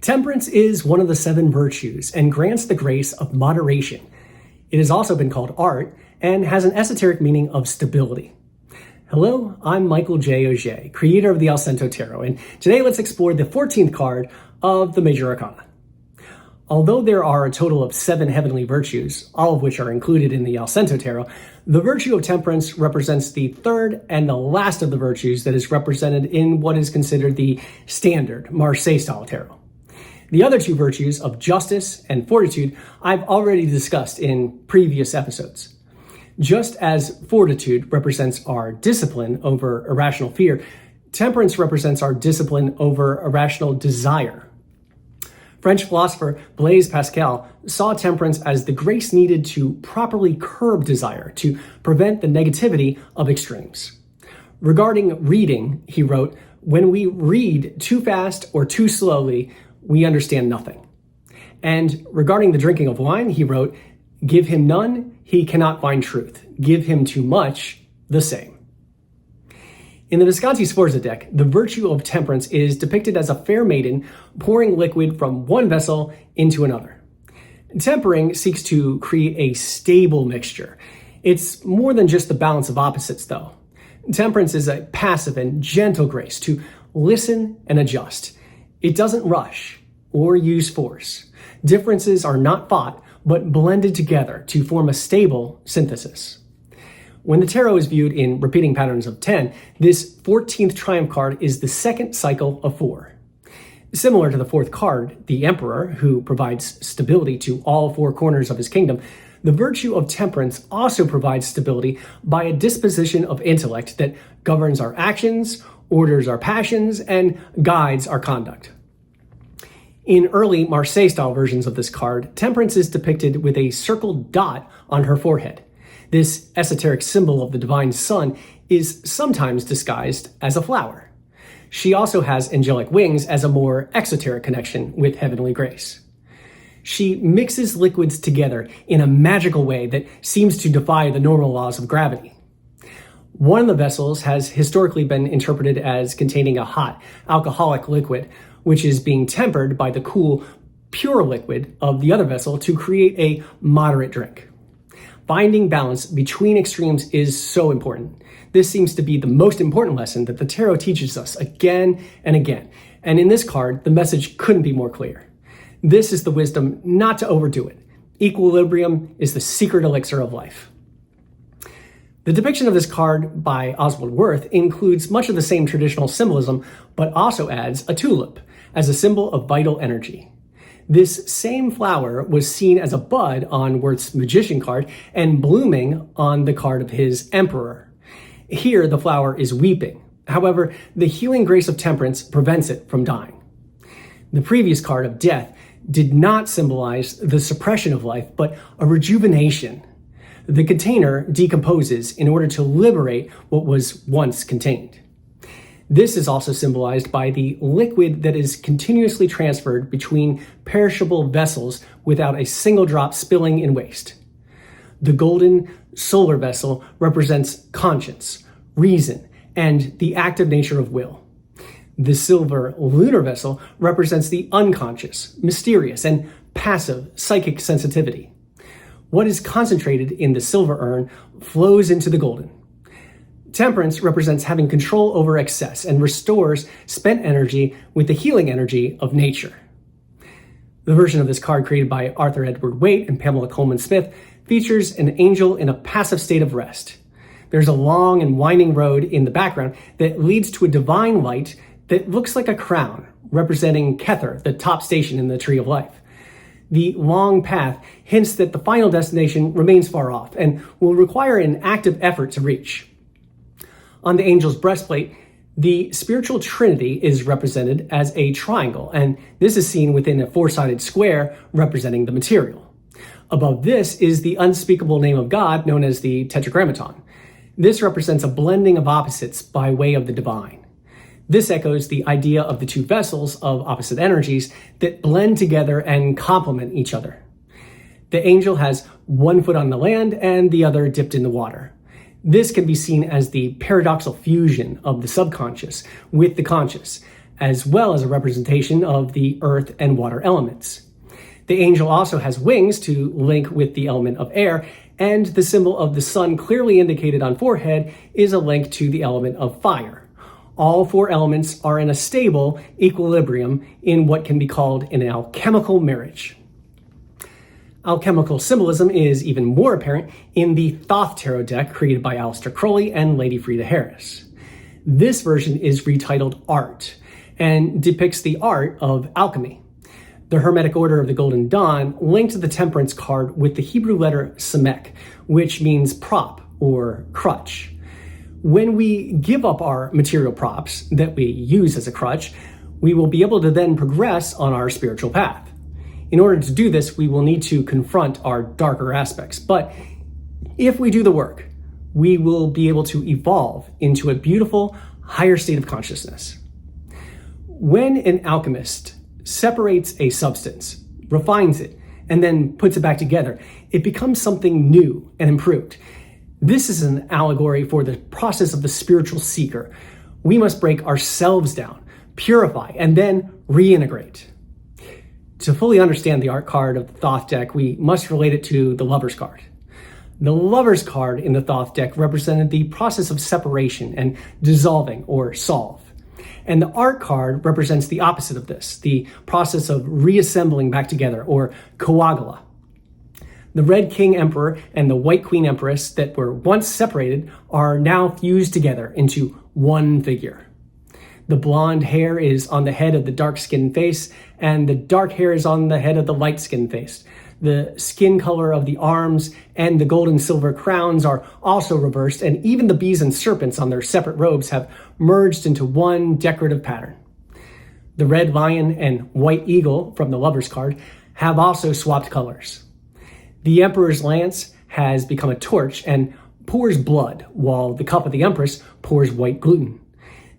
Temperance is one of the 7 virtues and grants the grace of moderation. It has also been called art and has an esoteric meaning of stability. Hello, I'm Michael J. Auger, creator of the Allcento Tarot, and today let's explore the 14th card of the Major Arcana. Although there are a total of 7 heavenly virtues, all of which are included in the Allcento Tarot, the virtue of temperance represents the third and the last of the virtues that is represented in what is considered the standard Marseille-style tarot. The other 2 virtues of justice and fortitude I've already discussed in previous episodes. Just as fortitude represents our discipline over irrational fear, temperance represents our discipline over irrational desire. French philosopher Blaise Pascal saw temperance as the grace needed to properly curb desire, to prevent the negativity of extremes. Regarding reading, he wrote, "When we read too fast or too slowly, we understand nothing." And regarding the drinking of wine, he wrote, "Give him none, he cannot find truth. Give him too much, the same." In the Visconti-Sforza deck, the virtue of temperance is depicted as a fair maiden pouring liquid from one vessel into another. Tempering seeks to create a stable mixture. It's more than just the balance of opposites, though. Temperance is a passive and gentle grace to listen and adjust. It doesn't rush or use force. Differences are not fought, but blended together to form a stable synthesis. When the tarot is viewed in repeating patterns of 10, this 14th triumph card is the second cycle of 4. Similar to the 4th card, the Emperor, who provides stability to all 4 corners of his kingdom, the virtue of temperance also provides stability by a disposition of intellect that governs our actions, orders our passions, and guides our conduct. In early Marseille-style versions of this card, temperance is depicted with a circled dot on her forehead. This esoteric symbol of the divine sun is sometimes disguised as a flower. She also has angelic wings as a more exoteric connection with heavenly grace. She mixes liquids together in a magical way that seems to defy the normal laws of gravity. One of the vessels has historically been interpreted as containing a hot, alcoholic liquid, which is being tempered by the cool, pure liquid of the other vessel to create a moderate drink. Finding balance between extremes is so important. This seems to be the most important lesson that the tarot teaches us again and again. And in this card, the message couldn't be more clear. This is the wisdom not to overdo it. Equilibrium is the secret elixir of life. The depiction of this card by Oswald Wirth includes much of the same traditional symbolism, but also adds a tulip as a symbol of vital energy. This same flower was seen as a bud on Wirth's Magician card and blooming on the card of his Emperor. Here, the flower is weeping. However, the healing grace of temperance prevents it from dying. The previous card of Death did not symbolize the suppression of life, but a rejuvenation. The container decomposes in order to liberate what was once contained. This is also symbolized by the liquid that is continuously transferred between perishable vessels without a single drop spilling in waste. The golden solar vessel represents conscience, reason, and the active nature of will. The silver lunar vessel represents the unconscious, mysterious, and passive psychic sensitivity. What is concentrated in the silver urn flows into the golden. Temperance represents having control over excess and restores spent energy with the healing energy of nature. The version of this card created by Arthur Edward Waite and Pamela Coleman Smith features an angel in a passive state of rest. There's a long and winding road in the background that leads to a divine light that looks like a crown, representing Kether, the top station in the Tree of Life. The long path hints that the final destination remains far off and will require an active effort to reach. On the angel's breastplate, the spiritual trinity is represented as a triangle, and this is seen within a 4-sided square representing the material. Above this is the unspeakable name of God known as the Tetragrammaton. This represents a blending of opposites by way of the divine. This echoes the idea of the 2 vessels of opposite energies that blend together and complement each other. The angel has one foot on the land and the other dipped in the water. This can be seen as the paradoxical fusion of the subconscious with the conscious, as well as a representation of the earth and water elements. The angel also has wings to link with the element of air, and the symbol of the sun clearly indicated on forehead is a link to the element of fire. All four elements are in a stable equilibrium in what can be called an alchemical marriage. Alchemical symbolism is even more apparent in the Thoth tarot deck created by Aleister Crowley and Lady Frida Harris. This version is retitled Art and depicts the art of alchemy. The Hermetic Order of the Golden Dawn linked the Temperance card with the Hebrew letter Samek, which means prop or crutch. When we give up our material props that we use as a crutch, we will be able to then progress on our spiritual path. In order to do this, we will need to confront our darker aspects. But if we do the work, we will be able to evolve into a beautiful, higher state of consciousness. When an alchemist separates a substance, refines it, and then puts it back together, it becomes something new and improved. This is an allegory for the process of the spiritual seeker. We must break ourselves down, purify, and then reintegrate. To fully understand the art card of the Thoth deck, we must relate it to the Lover's card. The Lover's card in the Thoth deck represented the process of separation and dissolving or solve. And the art card represents the opposite of this, the process of reassembling back together or coagula. The Red King Emperor and the White Queen Empress that were once separated are now fused together into one figure. The blonde hair is on the head of the dark-skinned face, and the dark hair is on the head of the light-skinned face. The skin color of the arms and the gold and silver crowns are also reversed, and even the bees and serpents on their separate robes have merged into one decorative pattern. The red lion and white eagle from the Lover's card have also swapped colors. The Emperor's lance has become a torch and pours blood, while the cup of the Empress pours white gluten.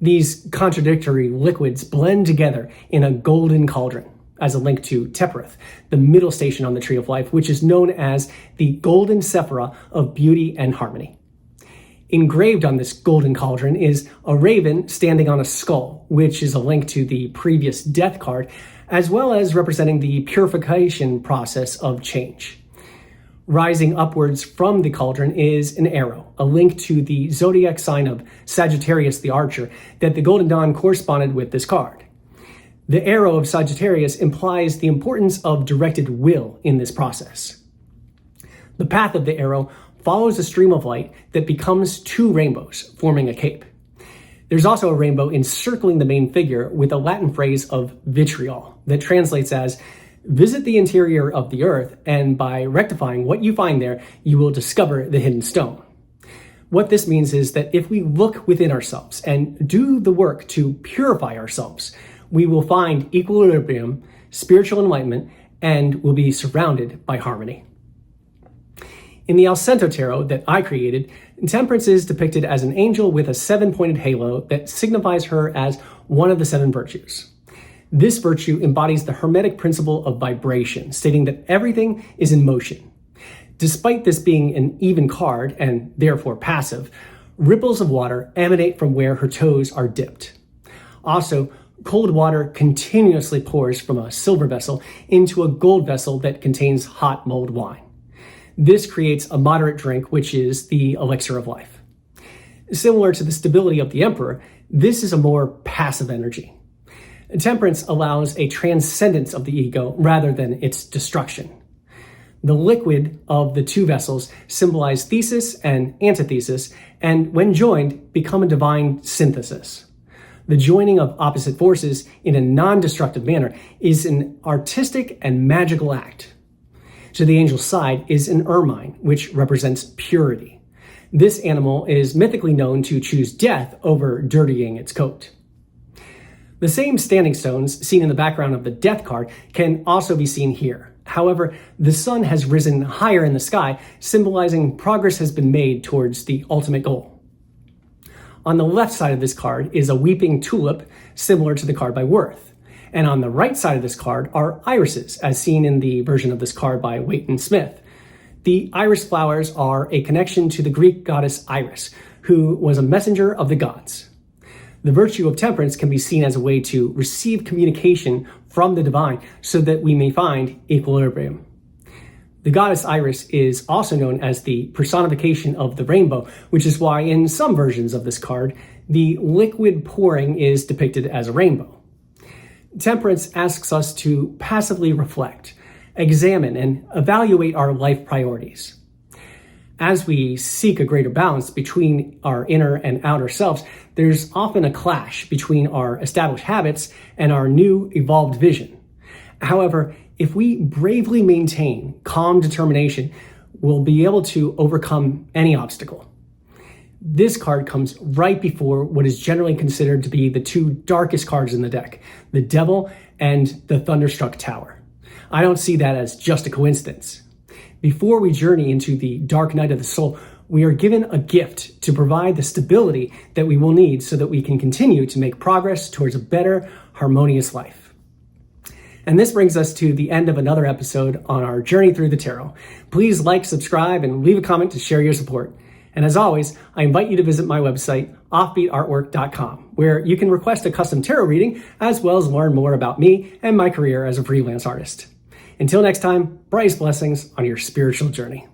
These contradictory liquids blend together in a golden cauldron as a link to Temperance, the middle station on the Tree of Life, which is known as the golden sephira of beauty and harmony. Engraved on this golden cauldron is a raven standing on a skull, which is a link to the previous death card, as well as representing the purification process of change. Rising upwards from the cauldron is an arrow, a link to the zodiac sign of Sagittarius the Archer that the Golden Dawn corresponded with this card. The arrow of Sagittarius implies the importance of directed will in this process. The path of the arrow follows a stream of light that becomes two rainbows, forming a cape. There's also a rainbow encircling the main figure with a Latin phrase of vitriol that translates as, "Visit the interior of the earth, and by rectifying what you find there, you will discover the hidden stone." What this means is that if we look within ourselves and do the work to purify ourselves, we will find equilibrium, spiritual enlightenment, and will be surrounded by harmony. In the Allcento tarot that I created, Temperance is depicted as an angel with a 7-pointed halo that signifies her as one of the 7 virtues. This virtue embodies the Hermetic principle of vibration, stating that everything is in motion. Despite this being an even card, and therefore passive, ripples of water emanate from where her toes are dipped. Also, cold water continuously pours from a silver vessel into a gold vessel that contains hot mulled wine. This creates a moderate drink, which is the elixir of life. Similar to the stability of the Emperor, this is a more passive energy. Temperance allows a transcendence of the ego rather than its destruction. The liquid of the two vessels symbolize thesis and antithesis, and when joined, become a divine synthesis. The joining of opposite forces in a non-destructive manner is an artistic and magical act. To the angel's side is an ermine, which represents purity. This animal is mythically known to choose death over dirtying its coat. The same standing stones seen in the background of the death card can also be seen here. However, the sun has risen higher in the sky, symbolizing progress has been made towards the ultimate goal. On the left side of this card is a weeping tulip, similar to the card by Wirth. And on the right side of this card are irises, as seen in the version of this card by Waite-Smith. The iris flowers are a connection to the Greek goddess Iris, who was a messenger of the gods. The virtue of temperance can be seen as a way to receive communication from the divine so that we may find equilibrium. The goddess Iris is also known as the personification of the rainbow, which is why in some versions of this card, the liquid pouring is depicted as a rainbow. Temperance asks us to passively reflect, examine, and evaluate our life priorities. As we seek a greater balance between our inner and outer selves, there's often a clash between our established habits and our new evolved vision. However, if we bravely maintain calm determination, we'll be able to overcome any obstacle. This card comes right before what is generally considered to be the two darkest cards in the deck, the Devil and the Thunderstruck Tower. I don't see that as just a coincidence. Before we journey into the dark night of the soul, we are given a gift to provide the stability that we will need so that we can continue to make progress towards a better, harmonious life. And this brings us to the end of another episode on our journey through the tarot. Please like, subscribe, and leave a comment to share your support. And as always, I invite you to visit my website, offbeatartwork.com, where you can request a custom tarot reading, as well as learn more about me and my career as a freelance artist. Until next time, brightest blessings on your spiritual journey.